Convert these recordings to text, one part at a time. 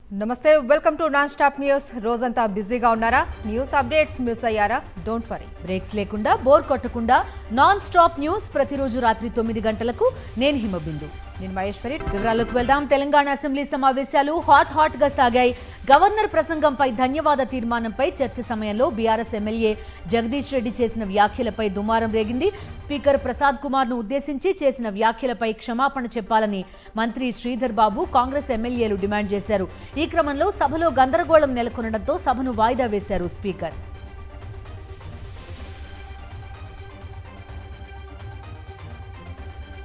నమస్తే welcome to non stop news. రోజంతా బిజీగా ఉన్నారా? న్యూస్ అప్డేట్స్ మిస్ అయ్యారా? డోంట్ వరీ, బ్రేక్స్ లేకుండా బోర్ కొట్టకుండా నాన్ స్టాప్ న్యూస్ ప్రతిరోజు రాత్రి 9 గంటలకు. నేను హిమబిందు, నేను మహేశ్వరి. వివరాలకు వెళ్దాం. తెలంగాణ అసెంబ్లీ సమావేశాలు హాట్ గా సాగాయి. గవర్నర్ ప్రసంగంపై ధన్యవాద తీర్మానంపై చర్చ సమయంలో బీఆర్ఎస్ ఎమ్మెల్యే జగదీష్ రెడ్డి చేసిన వ్యాఖ్యలపై దుమారం రేగింది. స్పీకర్ ప్రసాద్ కుమార్ ను ఉద్దేశించి చేసిన వ్యాఖ్యలపై క్షమాపణ చెప్పాలని మంత్రి శ్రీధర్ బాబు, కాంగ్రెస్ ఎమ్మెల్యేలు డిమాండ్ చేశారు. ఈ క్రమంలో సభలో గందరగోళం నెలకొనడంతో సభను వాయిదా వేశారు స్పీకర్.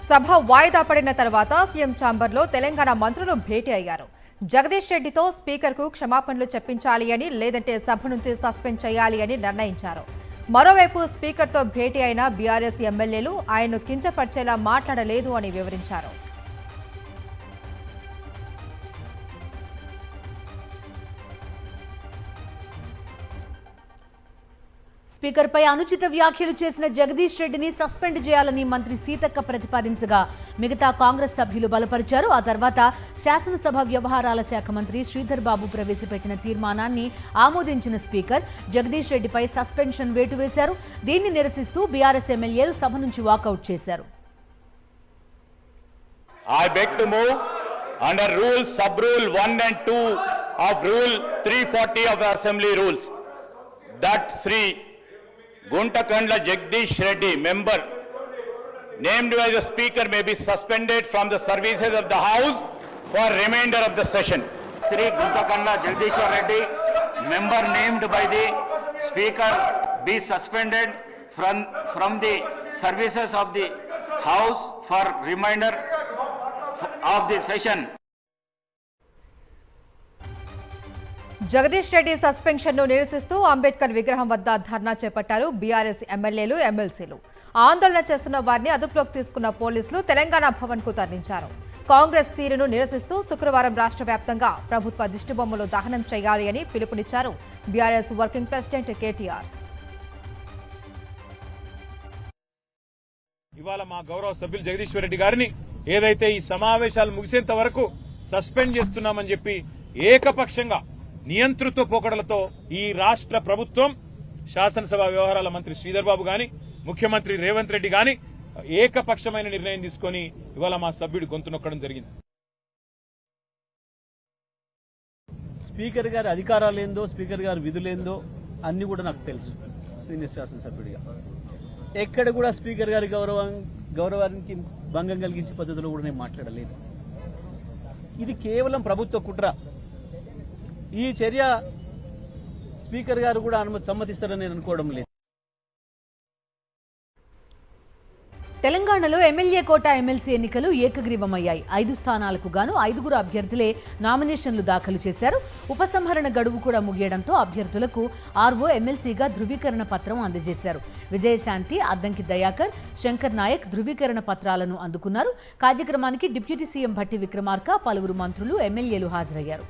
సభ వాయిదా పడిన తర్వాత సీఎం ఛాంబర్లో తెలంగాణ మంత్రులు భేటీ అయ్యారు. జగదీష్ రెడ్డితో స్పీకర్కు క్షమాపణలు చెప్పించాలి అని, లేదంటే సభ నుంచి సస్పెండ్ చేయాలి అని నిర్ణయించారు. మరోవైపు స్పీకర్తో భేటీ అయిన బీఆర్ఎస్ ఎమ్మెల్యేలు ఆయన్ను కించపరిచేలా మాట్లాడలేదు అని వివరించారు. స్పీకర్పై అనుచిత వ్యాఖ్యలు చేసిన జగదీష్ రెడ్డిని సస్పెండ్ చేయాలని మంత్రి సీతక్క ప్రతిపాదించగా మిగతా కాంగ్రెస్ సభ్యులు బలపరిచారు. ఆ తర్వాత శాసనసభ వ్యవహారాల శాఖ మంత్రి శ్రీధర్ బాబు ప్రవేశపెట్టిన తీర్మానాన్ని ఆమోదించిన స్పీకర్ జగదీష్ రెడ్డిపై సస్పెన్షన్ వేటు వేశారు. దీన్ని నిరసిస్తూ బీఆర్ఎస్ ఎమ్మెల్యేలు సభ నుంచి వాకౌట్ చేశారు. I beg to move under rule sub rule 1 and 2 of rule 340 of the assembly rules that Sri Guntakandla Jagdish Reddy, member named by the speaker, may be suspended from the services of the house for remainder of the session. Sri Guntakandla Jagdish Reddy, member named by the speaker, be suspended from the services of the house for remainder of the session. Jagadish Reddy suspension ను నిరసిస్తూ అంబేద్కర్ విగ్రహం వద్ద ధర్నా చేపట్టారు BRS ఎమ్మెల్యేలు, ఎమ్మెల్సీలు. ఆందోళన చేస్తున్న వారిని అదుపులోకి తీసుకున్న పోలీసులు తెలంగాణ భవన్ కు తరలించారు. కాంగ్రెస్ తీరును నిరసిస్తూ శుక్రవారం రాష్ట్ర వ్యాప్తంగా ప్రభుత్వ దిష్టిబొమ్మలు దహనం చేయాలి అని పిలుపునిచ్చారు బీఆర్ఎస్ వర్కింగ్ ప్రెసిడెంట్ కేటీఆర్. ఇవాళ మా గౌరవ సభ్యులు జగదీశ్వర్ రెడ్డి గారిని ఏదైతే ఈ సమావేశాలు ముగిసేంత వరకు సస్పెండ్ చేస్తున్నామని చెప్పి ఏకపక్షంగా నియంతృత్వ పోకడలతో ఈ రాష్ట్ర ప్రభుత్వం, శాసనసభ వ్యవహారాల మంత్రి శ్రీధర్ బాబు గాని, ముఖ్యమంత్రి రేవంత్ రెడ్డి గాని ఏకపక్షమైన నిర్ణయం తీసుకుని ఇవాళ మా సభ్యుడు గొంతు నొక్కడం జరిగింది. స్పీకర్ గారి అధికారాలు ఏందో, స్పీకర్ గారి విధులేందో అన్ని కూడా నాకు తెలుసు. సీనియర్ శాసనసభ్యుడిగా ఎక్కడ కూడా స్పీకర్ గారి గౌరవానికి భంగం కలిగించే పద్ధతిలో కూడా నేను మాట్లాడలేదు. ఇది కేవలం ప్రభుత్వ కుట్ర. ఈ చర్య స్పీకర్ గారు కూడా సమ్మతిస్తారని నేను అనుకోవడం లేదు. తెలంగాణలో ఎమ్మెల్యే కోటా ఎమ్మెల్సీ ఎన్నికలు ఏకగ్రీవమయ్యాయి. 5 స్థానాలకు గాను 5 అభ్యర్థులే నామినేషన్లు దాఖలు చేశారు. ఉపసంహరణ గడువు కూడా ముగియడంతో అభ్యర్థులకు ఆర్ఓ ఎమ్మెల్సీగా ధృవీకరణ పత్రం అందజేశారు. విజయశాంతి, అద్దంకి దయాకర్, శంకర్ నాయక్ ధృవీకరణ పత్రాలను అందుకున్నారు. కార్యక్రమానికి డిప్యూటీ సీఎం భట్టి విక్రమార్క, పలువురు మంత్రులు, ఎమ్మెల్యేలు హాజరయ్యారు.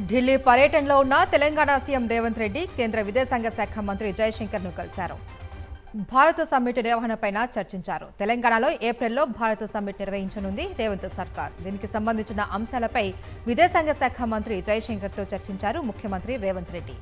ఢిల్లీ పర్యటనలో ఉన్న తెలంగాణ సీఎం రేవంత్ రెడ్డి కేంద్ర విదేశాంగ శాఖ మంత్రి జయశంకర్ ను కలిశారు. భారత సమ్మిట్ నిర్వహణపై చర్చించారు. తెలంగాణలో ఏప్రిల్లో భారత సమ్మిట్ నిర్వహించనుంది రేవంత్ సర్కార్. దీనికి సంబంధించిన అంశాలపై విదేశాంగ శాఖ మంత్రి జయశంకర్ తో చర్చించారు ముఖ్యమంత్రి రేవంత్ రెడ్డి.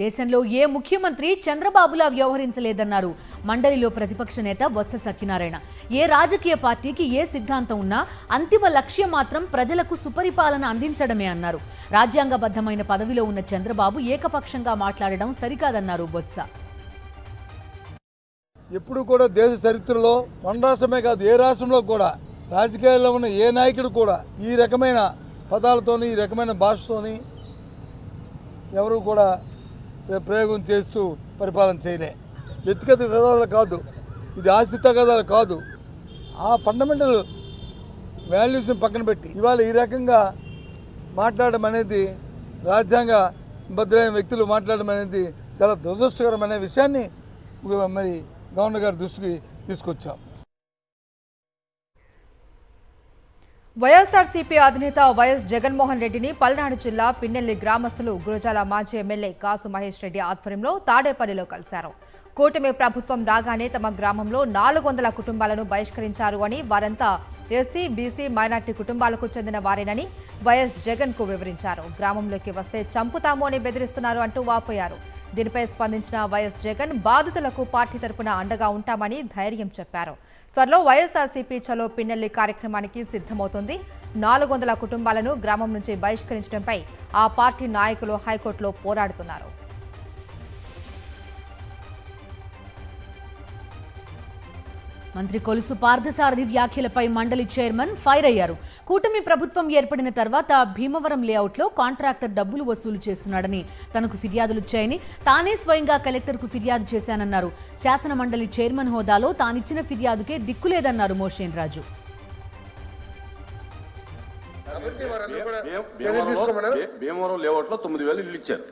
దేశంలో ఏ ముఖ్యమంత్రి చంద్రబాబులా వ్యవహరించలేదన్నారు మండలిలో ప్రతిపక్ష నేత బొత్స సత్యనారాయణ. ఏ రాజకీయ పార్టీకి ఏ సిద్ధాంతం ఉన్నా అంతిమ లక్ష్యం మాత్రం ప్రజలకు సుపరిపాలన అందించడమే అన్నారు. రాజ్యాంగబద్ధమైన పదవిలో ఉన్న చంద్రబాబు ఏకపక్షంగా మాట్లాడడం సరికాదన్నారు బొత్స. ఎప్పుడు కూడా దేశ చరిత్రలో మన రాష్ట్రమే కాదు, ఏ రాష్ట్రంలో కూడా రాజకీయాల్లో ఉన్న ఏ నాయకుడు కూడా ఈ రకమైన పదాలతోని, ఈ రకమైన భాషతోని ఎవరు కూడా ప్రయోగం చేస్తూ పరిపాలన చేయలే. వ్యక్తిగత విధానాలు కాదు, ఇది ఆస్తి తగాదాలు కాదు, ఆ ఫండమెంటల్ వాల్యూస్ని పక్కన పెట్టి ఇవాళ ఈ రకంగా మాట్లాడడం అనేది, రాజ్యాంగ భద్రమైన వ్యక్తులు మాట్లాడడం అనేది చాలా దురదృష్టకరమైన విషయాన్ని మరి గవర్నర్ గారి దృష్టికి తీసుకొచ్చాం. వైఎస్ఆర్సీపీ అధినేత వైఎస్ జగన్మోహన్ రెడ్డిని పల్నాడు జిల్లా పిన్నెల్లి గ్రామస్తులు గురజాల మాజీ ఎమ్మెల్యే కాసు మహేష్ రెడ్డి ఆధ్వర్యంలో తాడేపల్లిలో కలిశారు. కూటమి ప్రభుత్వం రాగానే తమ గ్రామంలో 400 కుటుంబాలను బహిష్కరించారు అని, వారంతా ఎస్సీ, బీసీ, మైనార్టీ కుటుంబాలకు చెందిన వారేనని వైఎస్ జగన్ కు వివరించారు. గ్రామంలోకి వస్తే చంపుతాము అని బెదిరిస్తున్నారు అంటూ వాపోయారు. దీనిపై స్పందించిన వైఎస్ జగన్ బాధితులకు పార్టీ తరపున అండగా ఉంటామని ధైర్యం చెప్పారు. త్వరలో వైఎస్ఆర్సీపీ చలో పిన్నెల్లి కార్యక్రమానికి సిద్ధమవుతోంది. 400 కుటుంబాలను గ్రామం నుంచి బహిష్కరించడంపై ఆ పార్టీ నాయకులు హైకోర్టులో పోరాడుతున్నారు. మంత్రి కొలుసు పార్థసారథి వ్యాఖ్యలపై మండలి చైర్మన్ ఫైర్ అయ్యారు. కూటమి ప్రభుత్వం ఏర్పడిన తర్వాత భీమవరం లేఅవుట్లో కాంట్రాక్టర్ డబ్బులు వసూలు చేస్తున్నాడని తనకు ఫిర్యాదులుచ్చాయని, తానే స్వయంగా కలెక్టర్కు ఫిర్యాదు చేశానన్నారు. శాసన మండలి చైర్మన్ హోదాలో తానిచ్చిన ఫిర్యాదుకే దిక్కులేదన్నారు మోషేన్ రాజు. భీమవరం లేఅవుట్ లో 9,000 ఇల్లు ఇచ్చారు.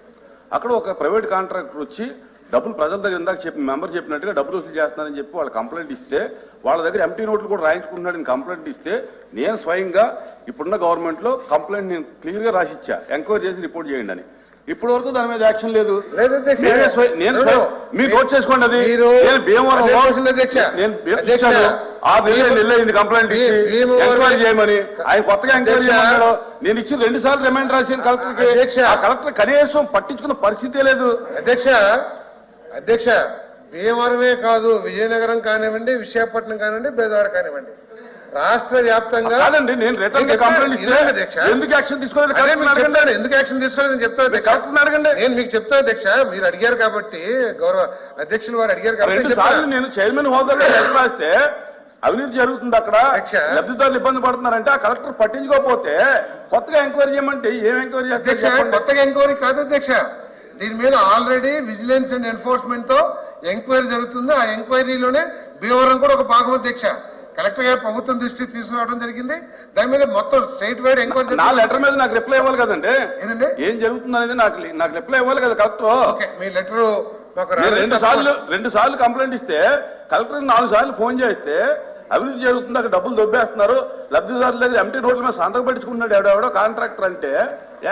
అక్కడ ఒక ప్రైవేట్ కాంట్రాక్టర్ వచ్చి డబ్బులు ప్రజల దగ్గర ఇందాక మెంబర్ చెప్పినట్టుగా డబ్బులు వసూలు చేస్తున్నారని చెప్పి వాళ్ళు కంప్లైంట్ ఇస్తే, వాళ్ళ దగ్గర ఎంటీ నోట్లు కూడా రాయించుకుంటున్నాడని కంప్లైంట్ ఇస్తే, నేను స్వయంగా ఇప్పుడున్న గవర్నమెంట్ లో కంప్లైంట్ నేను క్లియర్ గా రాసిచ్చా, ఎంక్వైరీ చేసి రిపోర్ట్ చేయండి అని. ఇప్పటి వరకు దాని మీద యాక్షన్ లేదు. నేను మీరు నోట్ చేసుకోండి. అది నేను భీమవరం కంప్లైంట్ ఇచ్చి ఎంక్వైరీ చేయమని, ఆయన కొత్తగా ఎంక్వైరీ చేయమన్నాడు. నేను ఇచ్చి 2 సార్లు రిమైండ్ రాశాను కలెక్టర్కి. ఆ కలెక్టర్ కనీసం పట్టించుకున్న పరిస్థితే లేదు. అధ్యక్ష భీమవరమే కాదు, విజయనగరం కానివ్వండి, విశాఖపట్నం కానివ్వండి, బెజవాడ కానివ్వండి, రాష్ట్ర వ్యాప్తంగా నేను రిటర్న్ కంప్లైంట్ ఎందుకు యాక్షన్ తీసుకోలేదు, ఎందుకు యాక్షన్ తీసుకోలేదు చెప్తాను. కలెక్టర్ అడగండి. నేను మీకు చెప్తాను అధ్యక్ష, మీరు అడిగారు కాబట్టి, గౌరవ అధ్యక్షులు వారు అడిగారు కాబట్టి. నేను చైర్మన్ హోదాలో రాస్తే అవినీతి జరుగుతుంది, అక్కడ లబ్ధిదారులు ఇబ్బంది పడుతున్నారంటే ఆ కలెక్టర్ పట్టించుకోకపోతే కొత్తగా ఎంక్వైరీ చేయమంటే ఏం ఎంక్వైరీ చేస్తారు? కొత్తగా ఎంక్వైరీ కాదు అధ్యక్ష, దీని మీద ఆల్రెడీ విజిలెన్స్ అండ్ ఎన్ఫోర్స్మెంట్ తో ఎంక్వైరీ జరుగుతుంది. ఆ ఎంక్వైరీలోనే భీమవరం కూడా ఒక భాగం అధ్యక్ష. కలెక్టర్ గారు ప్రభుత్వం దృష్టికి తీసుకురావడం జరిగింది. దాని మీద మొత్తం స్టేట్ వైడ్ ఎంక్వైరీ. నా లెటర్ మీద నాకు రిప్లై ఇవ్వాలి కదండి, ఏదండి ఏం జరుగుతుంది అనేది నాకు రిప్లై ఇవ్వాలి కదా కలెక్టర్. మీ లెటర్ 2 సార్లు కంప్లైంట్ ఇస్తే కలెక్టర్ 4 సార్లు ఫోన్ చేస్తే అవినీతి జరుగుతుంది, అక్కడ డబ్బులు దొబ్బేస్తున్నారు, లబ్ధిదారుల దగ్గర ఎంటీ రోడ్ల మీద సంతకం పెట్టించుకుంటున్నాడు ఎవడెవడో కాంట్రాక్టర్ అంటే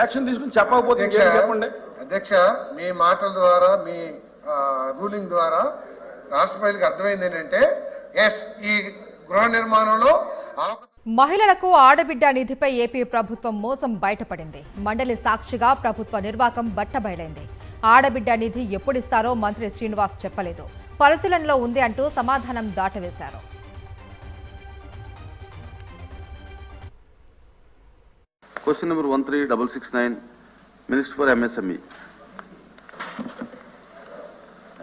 యాక్షన్ తీసుకుని చెప్పకపోతే చెప్పండి. అధ్యక్ష, మీ మాటల ద్వారా, మీ రూలింగ్ ద్వారా రాష్ట్ర ప్రజలకు అర్థమైంది ఏంటంటే, ఎస్ ఈ గృహ నిర్మాణంలో మహిళలకు ఆడబిడ్డ నిధిపై ఏపీ ప్రభుత్వం మోసం బయటపడింది. మండలి సాక్షిగా ప్రభుత్వ నిర్వాకం బట్టబయలైంది. ఆడబిడ్డ నిధి ఎప్పుడిస్తారో మంత్రి శ్రీనివాస్ చెప్పలేదు, పరిశీలనలో ఉంది అంటూ సమాధానం దాటవేశారు. Question number 13669, minister for MSME.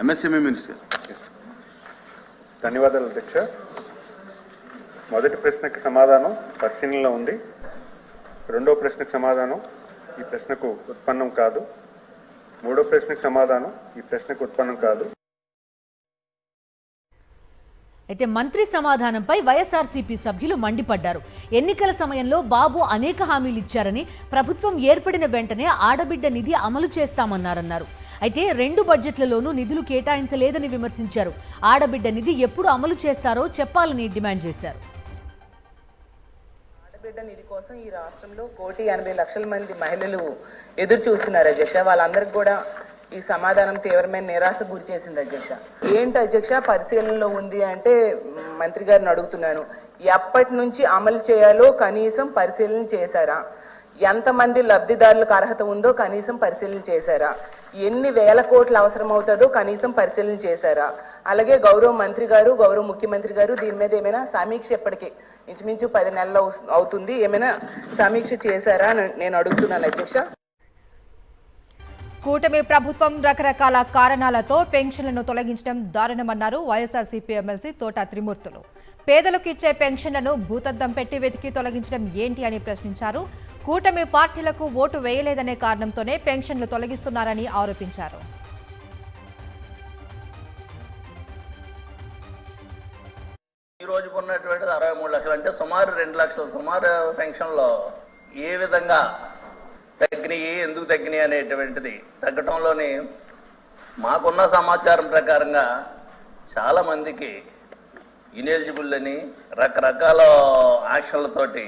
MSME minister. ధన్యవాదాలు అధ్యక్ష. మొదటి ప్రశ్నకి సమాధానం పరిశీలనలో ఉంది. రెండో ప్రశ్నకు సమాధానం ఈ ప్రశ్నకు ఉత్పన్నం కాదు. మూడో ప్రశ్నకు సమాధానం ఈ ప్రశ్నకు ఉత్పన్నం కాదు. అయితే మంత్రి సమాధానంపై వైఎస్ఆర్సీపీ సభ్యులు మండిపడ్డారు. ఎన్నికల సమయంలో బాబు అనేక హామీలు ఇచ్చారని, ప్రభుత్వం ఏర్పడిన వెంటనే ఆడబిడ్డ నిధి అమలు చేస్తామన్నారన్నారు. అయితే 2 బడ్జెట్లలోనూ నిధులు కేటాయించలేదని విమర్శించారు. ఆడబిడ్డ నిధి ఎప్పుడు అమలు చేస్తారో చెప్పాలని డిమాండ్ చేశారు. ఆడబిడ్డ నిధి కోసం ఈ రాష్ట్రంలో 1,80,00,000 మంది మహిళలు ఎదురు చూస్తున్నారు అధ్యక్ష. వాళ్ళందరికీ కూడా ఈ సమాధానం తీవ్రమైన నిరాశకు గురి చేసింది అధ్యక్ష. ఏంటి అధ్యక్ష పరిశీలనలో ఉంది అంటే, మంత్రి గారిని అడుగుతున్నాను, ఎప్పటి నుంచి అమలు చేయాలో కనీసం పరిశీలన చేశారా? ఎంతమంది లబ్ధిదారులకు అర్హత ఉందో కనీసం పరిశీలన చేశారా? ఎన్ని వేల కోట్లు అవసరం అవుతుందో కనీసం పరిశీలన చేశారా? అలాగే గౌరవ మంత్రి గారు, గౌరవ ముఖ్యమంత్రి గారు దీని మీద ఏమైనా సమీక్ష, ఇప్పటికే ఇంచుమించు 10 నెలలు అవుతుంది, ఏమైనా సమీక్ష చేశారా అని నేను అడుగుతున్నాను అధ్యక్ష. కూటమి ప్రభుత్వం రకరకాల కారణాలతో పెన్షన్లను తొలగించడం దారుణమన్నారు వైఎస్ఆర్సీపీ ఎమ్మెల్సీ తోట త్రిమూర్తులు. పేదలకు ఇచ్చే పెన్షన్లను భూతద్దం పెట్టి వెతికి తొలగించడం ఏంటి అని ప్రశ్నించారు. కూటమి పార్టీలకు ఓటు వేయలేదనే కారణంతోనే పెన్షన్లు తొలగిస్తున్నారని ఆరోపించారు. ఈ రోజుకు ఉన్నటువంటి 63 లక్షలు అంటే సుమారు 2 లక్షలు సుమారు పెన్షన్లో ఏ విధంగా తగ్గినాయి, ఎందుకు తగ్గినాయి అనేటువంటిది తగ్గటంలోని మాకున్న సమాచారం ప్రకారంగా చాలా మందికి ఇనెలిజిబుల్ అని రకరకాల యాక్షన్లతోటి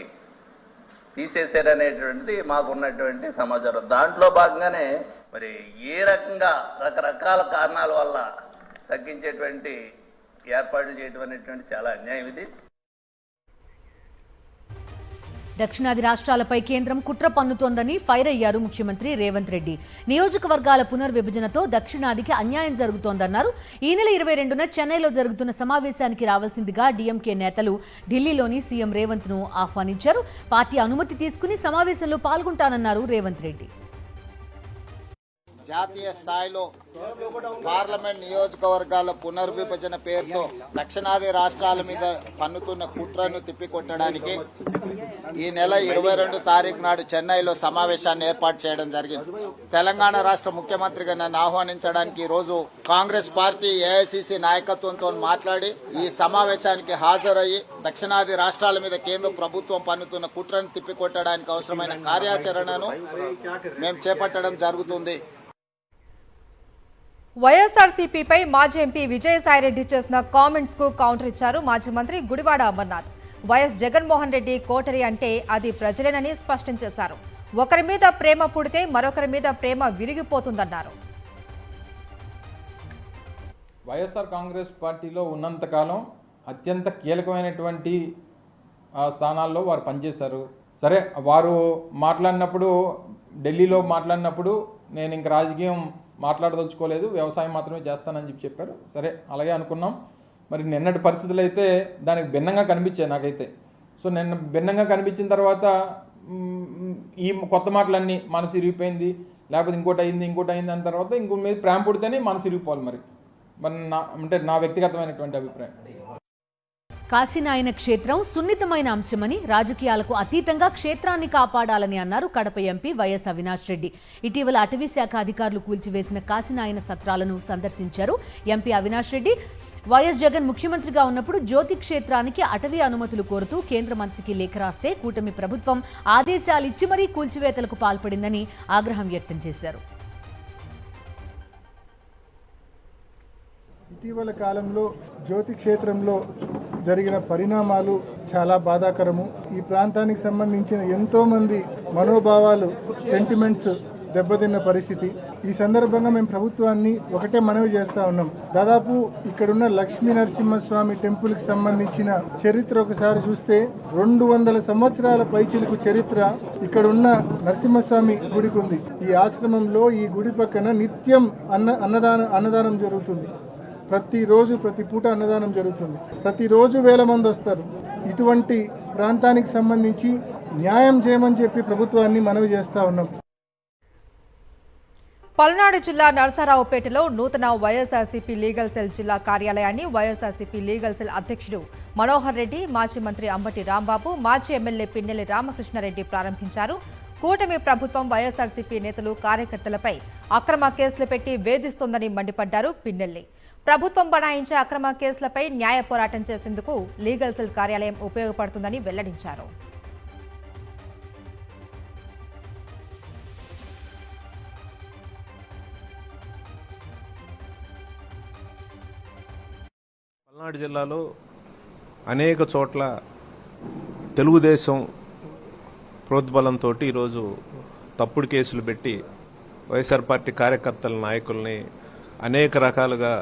తీసేశారనేటువంటిది మాకున్నటువంటి సమాచారం. దాంట్లో భాగంగానే మరి ఏ రకంగా రకరకాల కారణాల వల్ల తగ్గించేటువంటి ఏర్పాట్లు చేయడం అనేటువంటి చాలా అన్యాయం ఇది. దక్షిణాది రాష్ట్రాలపై కేంద్రం కుట్ర పన్నుతోందని ఫైర్ అయ్యారు ముఖ్యమంత్రి రేవంత్ రెడ్డి. నియోజకవర్గాల పునర్విభజనతో దక్షిణాదికి అన్యాయం జరుగుతోందన్నారు. ఈ నెల 22న చెన్నైలో జరుగుతున్న సమావేశానికి రావాల్సిందిగా డీఎంకే నేతలు ఢిల్లీలోని సీఎం రేవంత్ ను ఆహ్వానించారు. పార్టీ అనుమతి తీసుకుని సమావేశంలో పాల్గొంటానన్నారు రేవంత్ రెడ్డి. జాతీయ స్థాయిలో పార్లమెంట్ నియోజకవర్గాల పునర్విభజన పేరుతో దక్షిణాది రాష్ట్రాల మీద పన్నుతున్న కుట్రను తిప్పికొట్టడానికి ఈ నెల 22 తారీఖు నాడు చెన్నైలో సమావేశాన్ని ఏర్పాటు చేయడం జరిగింది. తెలంగాణ రాష్ట్ర ముఖ్యమంత్రిగా నన్ను ఆహ్వానించడానికి ఈ రోజు కాంగ్రెస్ పార్టీ ఏఐసిసి నాయకత్వంతో మాట్లాడి ఈ సమావేశానికి హాజరయ్యి దక్షిణాది రాష్ట్రాల మీద కేంద్ర ప్రభుత్వం పన్నుతున్న కుట్రను తిప్పికొట్టడానికి అవసరమైన కార్యాచరణను మేము చేపట్టడం జరుగుతుంది. వైఎస్ఆర్సీపీపై మాజీ ఎంపీ విజయసాయిరెడ్డి చేసిన కామెంట్స్ కు కౌంటర్ ఇచ్చారు మాజీ మంత్రి గుడివాడ అమర్నాథ్. వైఎస్ జగన్మోహన్ రెడ్డి కోటరీ అంటే అది ప్రజలేనని స్పష్టం చేశారు. ఒకరి మీద ప్రేమ పుడితే మరొకరి మీద ప్రేమ విరిగిపోతుందన్నారు. వైఎస్ఆర్ కాంగ్రెస్ పార్టీలో ఉన్నంతకాలం అత్యంత కీలకమైనటువంటి స్థానాల్లో వారు పనిచేశారు. సరే, వారు మాట్లాడినప్పుడు ఢిల్లీలో మాట్లాడినప్పుడు నేను ఇంక రాజకీయం మాట్లాడదలుచుకోలేదు, వ్యవసాయం మాత్రమే చేస్తానని చెప్పారు. సరే, అలాగే అనుకున్నాం. మరి నిన్నటి పరిస్థితులు అయితే దానికి భిన్నంగా కనిపించాయి నాకైతే. సో నిన్న భిన్నంగా కనిపించిన తర్వాత ఈ కొత్త మాటలన్నీ మనసు ఇరిగిపోయింది, లేకపోతే ఇంకోటి అయింది అన్న తర్వాత ఇంకో మీద ప్రేమ పుడితేనే మనసు ఇరిగిపోవాలి. మరి నా వ్యక్తిగతమైనటువంటి అభిప్రాయం. కాశీనాయన క్షేత్రం సున్నితమైన అంశమని, రాజకీయాలకు అతీతంగా క్షేత్రాన్ని కాపాడాలని అన్నారు కడప ఎంపీ వైఎస్ అవినాష్ రెడ్డి. ఇటీవల అటవీ శాఖ అధికారులు కూల్చివేసిన కాశీనాయన సత్రాలను సందర్శించారు ఎంపీ అవినాష్ రెడ్డి. వైఎస్ జగన్ ముఖ్యమంత్రిగా ఉన్నప్పుడు జ్యోతి క్షేత్రానికి అటవీ అనుమతులు కోరుతూ కేంద్ర మంత్రికి లేఖ రాస్తే కూటమి ప్రభుత్వం ఆదేశాలిచ్చి మరీ కూల్చివేతలకు పాల్పడిందని ఆగ్రహం వ్యక్తం చేశారు. ఇటీవల కాలంలో జ్యోతి క్షేత్రంలో జరిగిన పరిణామాలు చాలా బాధాకరము. ఈ ప్రాంతానికి సంబంధించిన ఎంతో మంది మనోభావాలు, సెంటిమెంట్స్ దెబ్బతిన్న పరిస్థితి. ఈ సందర్భంగా మేము ప్రభుత్వాన్ని ఒకటే మనవి చేస్తా ఉన్నాం. దాదాపు ఇక్కడున్న లక్ష్మీ నరసింహస్వామి టెంపుల్కి సంబంధించిన చరిత్ర ఒకసారి చూస్తే 200 సంవత్సరాల పైచిలుకు చరిత్ర ఇక్కడున్న నరసింహస్వామి గుడికి ఉంది. ఈ ఆశ్రమంలో ఈ గుడి పక్కన నిత్యం అన్నదానం జరుగుతుంది. ప్రతిరోజు ప్రతి పూట అన్నదానం జరుగుతుంది. ప్రతిరోజు వేల మంది వస్తారు. ఇటువంటి ప్రాంతానికి సంబంధించి న్యాయం చేయమని చెప్పి ప్రభుత్వాన్ని మనవి చేస్తా ఉన్నాం. పల్నాడు జిల్లా నరసరావుపేటలో నూతన వైఎస్ఆర్సీపీ లీగల్ సెల్ జిల్లా కార్యాలయాన్ని వైఎస్ఆర్సీపీ లీగల్ సెల్ అధ్యక్షుడు మనోహర్ రెడ్డి, మాజీ మంత్రి అంబటి రాంబాబు, మాజీ ఎమ్మెల్యే పిన్నెల్లి రామకృష్ణారెడ్డి ప్రారంభించారు. కూటమి ప్రభుత్వం వైఎస్ఆర్సీపీ నేతలు, కార్యకర్తలపై అక్రమ కేసులు పెట్టి వేధిస్తోందని మండిపడ్డారు పిన్నెల్లి. ప్రభుత్వం బనాయించే అక్రమ కేసులపై న్యాయ పోరాటం చేసేందుకు లీగల్ సెల్ కార్యాలయం ఉపయోగపడుతుందని వెల్లడించారు. పల్నాడు జిల్లాలో అనేక చోట్ల తెలుగుదేశం ప్రోద్బలంతో ఈరోజు తప్పుడు కేసులు పెట్టి వైఎస్ఆర్ పార్టీ కార్యకర్తల, నాయకుల్ని అనేక రకాలుగా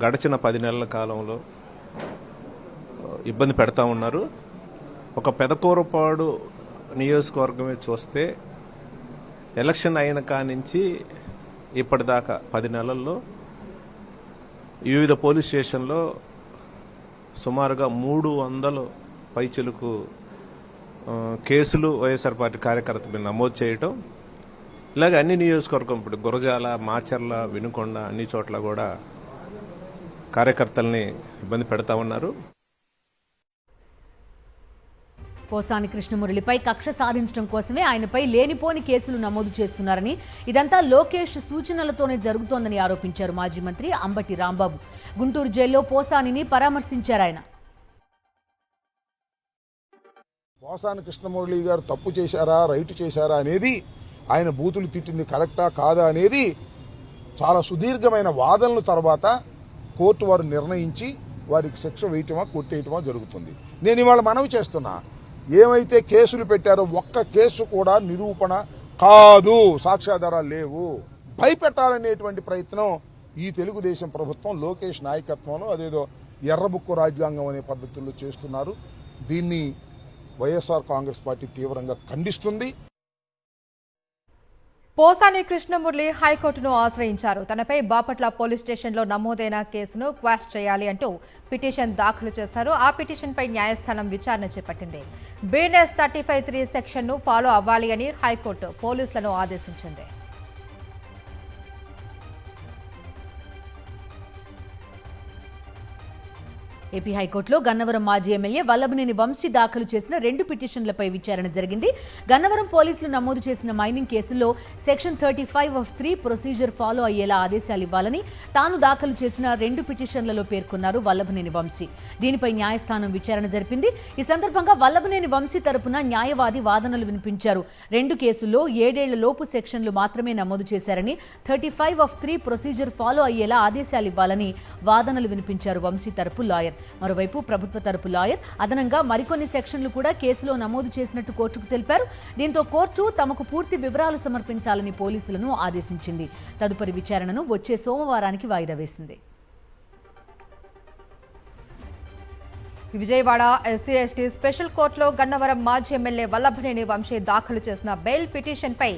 గడిచిన 10 నెలల కాలంలో ఇబ్బంది పెడతా ఉన్నారు. ఒక పెదకూరపాడు నియోజకవర్గమే చూస్తే ఎలక్షన్ అయిన కానించి ఇప్పటిదాకా 10 నెలల్లో వివిధ పోలీస్ స్టేషన్లో సుమారుగా 300 పైచిలకు కేసులు వైఎస్ఆర్ పార్టీ కార్యకర్త మీద నమోదు చేయటం, ఇలాగ అన్ని నియోజకవర్గం, ఇప్పుడు గురజాల, మాచర్ల, వినుకొండ అన్ని చోట్ల కూడా కార్యకర్తల్ని ఇబ్బంది పెడతా ఉన్నారు. పోసాని కృష్ణమురళిపై కక్ష సాధించడం కోసమే ఆయనపై లేనిపోని కేసులు నమోదు చేస్తున్నారని, ఇదంతా లోకేష్ సూచనలతోనే జరుగుతోందని ఆరోపించారు మాజీ మంత్రి అంబటి రాంబాబు. గుంటూరు జైల్లో పోసానిని పరామర్శించారు ఆయన. పోసాని కృష్ణమురళి గారు తప్పు చేశారా, రైట్ చేశారా అనేది, ఆయన బూతులు తిట్టింది కరెక్టా కాదా అనేది చాలా సుదీర్ఘమైన వాదనల తర్వాత కోర్టు వారు నిర్ణయించి వారికి శిక్ష వేయటమా కొట్టేయటమా జరుగుతుంది. నేను ఇవాళ మనవి చేస్తున్నా, ఏమైతే కేసులు పెట్టారో ఒక్క కేసు కూడా నిరూపణ కాదు, సాక్ష్యాధారాలు లేవు. భయపెట్టాలనేటువంటి ప్రయత్నం ఈ తెలుగుదేశం ప్రభుత్వం లోకేష్ నాయకత్వంలో అదేదో ఎర్రబుక్కు రాజ్యాంగం అనే పద్ధతుల్లో చేస్తున్నారు. దీన్ని వైఎస్ఆర్ కాంగ్రెస్ పార్టీ తీవ్రంగా ఖండిస్తుంది. పోసాని కృష్ణమురళి హైకోర్టును ఆశ్రయించారు. తనపై బాపట్ల పోలీస్ స్టేషన్లో నమోదైన కేసును క్వాష్ చేయాలి అంటూ పిటిషన్ దాఖలు చేశారు. ఆ పిటిషన్పై న్యాయస్థానం విచారణ చేపట్టింది. BNS 35(3) సెక్షన్ను ఫాలో అవ్వాలి అని హైకోర్టు పోలీసులను ఆదేశించింది. ఏపీ హైకోర్టులో గన్నవరం మాజీ ఎమ్మెల్యే వల్లభనేని వంశీ దాఖలు చేసిన 2 పిటిషన్లపై విచారణ జరిగింది. గన్నవరం పోలీసులు నమోదు చేసిన మైనింగ్ కేసుల్లో సెక్షన్ 35(3) ప్రొసీజర్ ఫాలో అయ్యేలా ఆదేశాలు ఇవ్వాలని తాను దాఖలు చేసిన 2 పిటిషన్లలో పేర్కొన్నారు వల్లభనేని వంశీ. దీనిపై న్యాయస్థానం విచారణ జరిపింది. ఈ సందర్భంగా వల్లభనేని వంశీ తరపున న్యాయవాది వాదనలు వినిపించారు. 2 కేసుల్లో 7 ఏళ్ల లోపు సెక్షన్లు మాత్రమే నమోదు చేశారని 35(3) ప్రొసీజర్ ఫాలో అయ్యేలా ఆదేశాలు ఇవ్వాలని వాదనలు వినిపించారు వంశీ తరపు లాయర్. మరోవైపు ప్రభుత్వ తరపు లాయర్ అదనంగా మరికొన్ని సెక్షన్లు కూడా కేసులో నమోదు చేసినట్టు కోర్టుకు తెలిపారు. దీంతో కోర్టు తమకు పూర్తి వివరాలు సమర్పించాలని పోలీసులను ఆదేశించింది. తదుపరి విచారణను వచ్చే సోమవారానికి వాయిదా వేసింది. విజయవాడ SC/ST స్పెషల్ కోర్టులో గన్నవరం మాజీ ఎమ్మెల్యే వల్లభనేని వంశీ దాఖలు చేసిన బెయిల్ పిటిషన్పై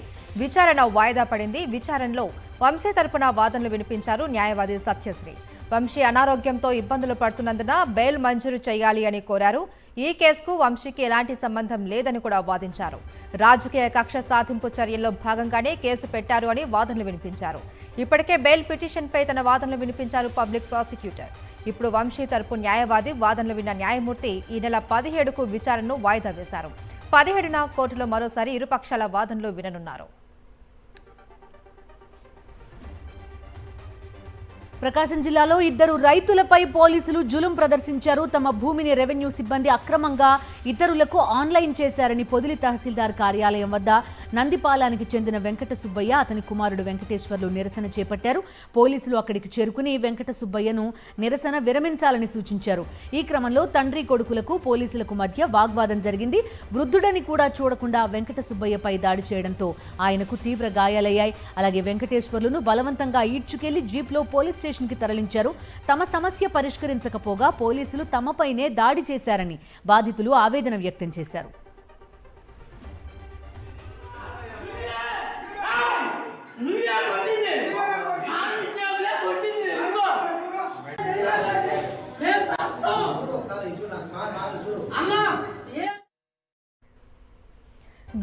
విచారణ వాయిదా పడింది. విచారణలో వంశీ తరపున వాదనలు వినిపించారు న్యాయవాది సత్యశ్రీ. వంశీ అనారోగ్యంతో ఇబ్బందులు పడుతున్నందున బెయిల్ మంజూరు చేయాలి అని కోరారు. ఈ కేసుకు వంశీకి ఎలాంటి సంబంధం లేదని కూడా వాదించారు. రాజకీయ కక్ష సాధింపు చర్యల్లో భాగంగానే కేసు పెట్టారు అని వాదనలు వినిపించారు. ఇప్పటికే బెయిల్ పిటిషన్పై తన వాదనలు వినిపించారు పబ్లిక్ ప్రాసిక్యూటర్. ఇప్పుడు వంశీ తరపు న్యాయవాది వాదనలు విన్న న్యాయమూర్తి ఈ నెల 17కు విచారణను వాయిదా వేశారు. 17న కోర్టులో మరోసారి ఇరుపక్షాల వాదనలు విననున్నారు. ప్రకాశం జిల్లాలో 2 రైతులపై పోలీసులు జులుం ప్రదర్శించారు. తమ భూమిని రెవెన్యూ సిబ్బంది అక్రమంగా ఇతరులకు ఆన్లైన్ చేశారని పొదిలి తహసీల్దార్ కార్యాలయం వద్ద నందిపాలానికి చెందిన వెంకట సుబ్బయ్య, అతని కుమారుడు వెంకటేశ్వర్లు నిరసన చేపట్టారు. పోలీసులు అక్కడికి చేరుకుని వెంకట సుబ్బయ్యను నిరసన విరమించాలని సూచించారు. ఈ క్రమంలో తండ్రి కొడుకులకు పోలీసులకు మధ్య వాగ్వాదం జరిగింది. వృద్ధుడని కూడా చూడకుండా వెంకట సుబ్బయ్యపై దాడి చేయడంతో ఆయనకు తీవ్ర గాయాలయ్యాయి. అలాగే వెంకటేశ్వర్లను బలవంతంగా ఈడ్చుకెళ్లి జీప్లో పోలీస్ స్టేషన్కి తరలించారు. తమ సమస్య పరిష్కరించకపోగా పోలీసులు తమపైనే దాడి చేశారని బాధితులు ఆవేదన వ్యక్తం చేశారు.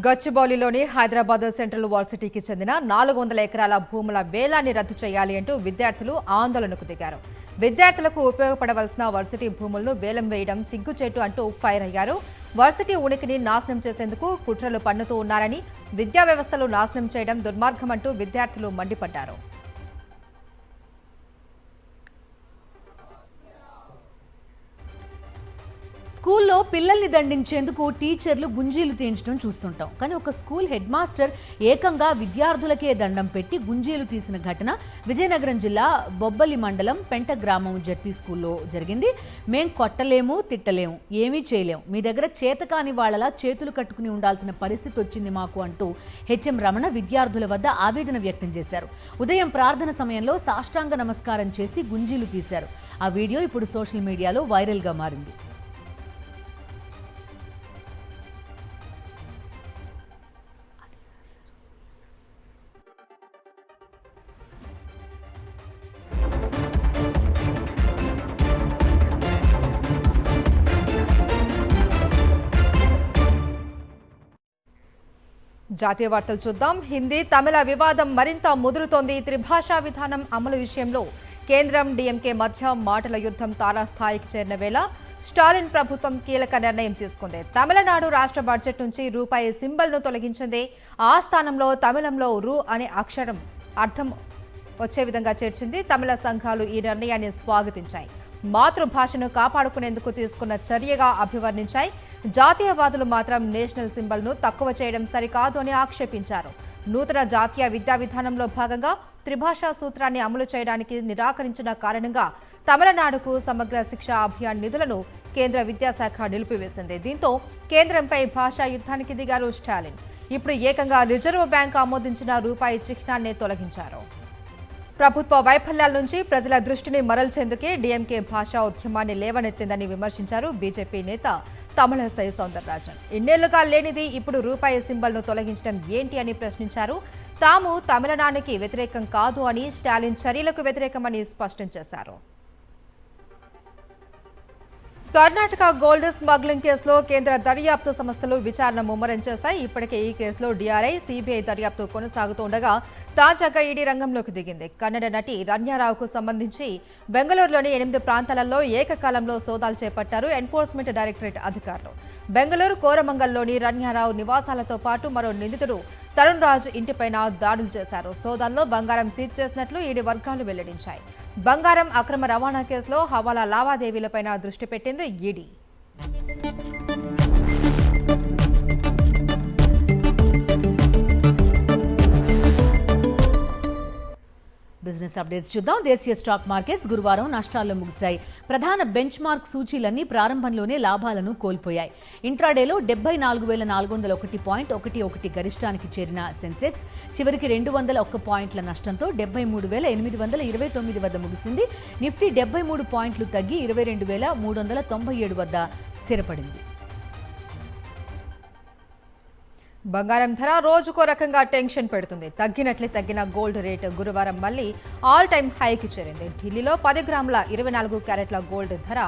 గచ్చిబౌలిలోని హైదరాబాద్ సెంట్రల్ యూనివర్సిటీకి చెందిన 400 ఎకరాల భూముల వేలాన్ని రద్దు చేయాలి అంటూ విద్యార్థులు ఆందోళనకు దిగారు. విద్యార్థులకు ఉపయోగపడవలసిన వర్సిటీ భూములను వేలం వేయడం సిగ్గుచేటు అంటూ ఫైర్ అయ్యారు. వర్సిటీ ఉనికిని నాశనం చేసేందుకు కుట్రలు పన్నుతూ ఉన్నారని, విద్యా వ్యవస్థలు నాశనం చేయడం దుర్మార్గమంటూ విద్యార్థులు మండిపడ్డారు. స్కూల్లో పిల్లల్ని దండించేందుకు టీచర్లు గుంజీలు తీయించడం చూస్తుంటాం. కానీ ఒక స్కూల్ హెడ్ మాస్టర్ ఏకంగా విద్యార్థులకే దండం పెట్టి గుంజీలు తీసిన ఘటన విజయనగరం జిల్లా బొబ్బలి మండలం పెంట గ్రామం జడ్పీ స్కూల్లో జరిగింది. మేం కొట్టలేము, తిట్టలేము, ఏమీ చేయలేము, మీ దగ్గర చేతకాని వాళ్ళలా చేతులు కట్టుకుని ఉండాల్సిన పరిస్థితి వచ్చింది మాకు అంటూ HM రమణ విద్యార్థుల వద్ద ఆవేదన వ్యక్తం చేశారు. ఉదయం ప్రార్థన సమయంలో సాష్టాంగ నమస్కారం చేసి గుంజీలు తీశారు. ఆ వీడియో ఇప్పుడు సోషల్ మీడియాలో వైరల్గా మారింది. జాతీయ వార్తలు చూద్దాం. హిందీ తమిళ వివాదం మరింత ముదురుతోంది. త్రిభాషా విధానం అమలు విషయంలో కేంద్రం DMK మధ్య మాటల యుద్ధం తారాస్థాయికి చేరిన వేళ స్టాలిన్ ప్రభుత్వం కీలక నిర్ణయం తీసుకుంది. తమిళనాడు రాష్ట్ర బడ్జెట్ నుంచి రూపాయి సింబల్ను తొలగించింది. ఆ స్థానంలో తమిళంలో రూ అనే అక్షరం అర్థం వచ్చే విధంగా చేర్చింది. తమిళ సంఘాలు ఈ నిర్ణయాన్ని స్వాగతించాయి. మాతృభాషను కాపాడుకునేందుకు తీసుకున్న చర్యగా అభివర్ణించాయి. జాతీయవాదులు మాత్రం నేషనల్ సింబల్ను తక్కువ చేయడం సరికాదు అని ఆక్షేపించారు. నూతన జాతీయ విద్యా విధానంలో భాగంగా త్రిభాషా సూత్రాన్ని అమలు చేయడానికి నిరాకరించిన కారణంగా తమిళనాడుకు సమగ్ర శిక్షా అభియాన్ నిధులను కేంద్ర విద్యాశాఖ నిలిపివేసింది. దీంతో కేంద్రంపై భాషా యుద్ధానికి దిగారు స్టాలిన్. ఇప్పుడు ఏకంగా రిజర్వ్ బ్యాంక్ ఆమోదించిన రూపాయి చిహ్నాన్ని తొలగించారు. ప్రభుత్వ వైఫల్యాల నుంచి ప్రజల దృష్టిని మరల్చేందుకే డీఎంకే భాషా ఉద్యమాన్ని లేవనెత్తిందని విమర్శించారు బీజేపీ నేత తమిళసై సౌందరరాజన్. ఇన్నేళ్లుగా లేనిది ఇప్పుడు రూపాయి సింబల్ను తొలగించడం ఏంటి అని ప్రశ్నించారు. తాము తమిళనాడుకి వ్యతిరేకం కాదు అని, స్టాలిన్ చర్యలకు వ్యతిరేకమని స్పష్టం చేశారు. కర్ణాటక గోల్డ్ స్మగ్లింగ్ కేసులో కేంద్ర దర్యాప్తు సంస్థలు విచారణ ముమ్మరం చేశాయి. ఇప్పటికే ఈ కేసులో డీఆర్ఐ, సీబీఐ దర్యాప్తు కొనసాగుతుండగా తాజాగా ఈడీ రంగంలోకి దిగింది. కన్నడ నటి రన్యారావుకు సంబంధించి బెంగళూరులోని 8 ప్రాంతాలలో ఏకకాలంలో సోదాలు చేపట్టారు ఎన్ఫోర్స్మెంట్ డైరెక్టరేట్ అధికారులు. బెంగళూరు కోరమంగల్లోని రన్యారావు నివాసాలతో పాటు మరో నిందితుడు తరుణ్ రాజ్ ఇంటిపైన దాడులు చేశారు. సోదాల్లో బంగారం సీజ్ చేసినట్లు ఈడీ వర్గాలు వెల్లడించాయి. బంగారం అక్రమ రవాణా కేసులో హవాలా లావాదేవీలపైన దృష్టి పెట్టింది ఈడీ. బిజినెస్ అప్డేట్స్ చూద్దాం. దేశీయ స్టాక్ మార్కెట్స్ గురువారం నష్టాల్లో ముగిశాయి. ప్రధాన బెంచ్ మార్క్ సూచీలన్నీ ప్రారంభంలోనే లాభాలను కోల్పోయాయి. ఇంట్రాడేలో 74,401.11 గరిష్టానికి చేరిన సెన్సెక్స్ చివరికి 201 పాయింట్ల నష్టంతో 73,829 వద్ద ముగిసింది. నిఫ్టీ 73 పాయింట్లు తగ్గి 22,397 వద్ద స్థిరపడింది. బంగారం ధర రోజుకో రకంగా టెన్షన్ పెడుతుంది. తగ్గిన గోల్డ్ రేటు గురువారం మళ్లీ ఆల్ టైమ్ హైకి చేరింది. ఢిల్లీలో 10 గ్రాముల 24 క్యారెట్ల గోల్డ్ ధర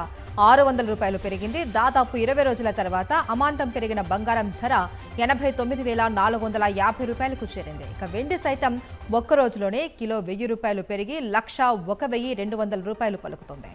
₹600 పెరిగింది. దాదాపు 20 రోజుల తర్వాత అమాంతం పెరిగిన బంగారం ధర ₹89,450కు చేరింది. ఇక వెండి సైతం ఒక్క రోజులోనే కిలో ₹1,000 పెరిగి ₹101,200 పలుకుతుంది.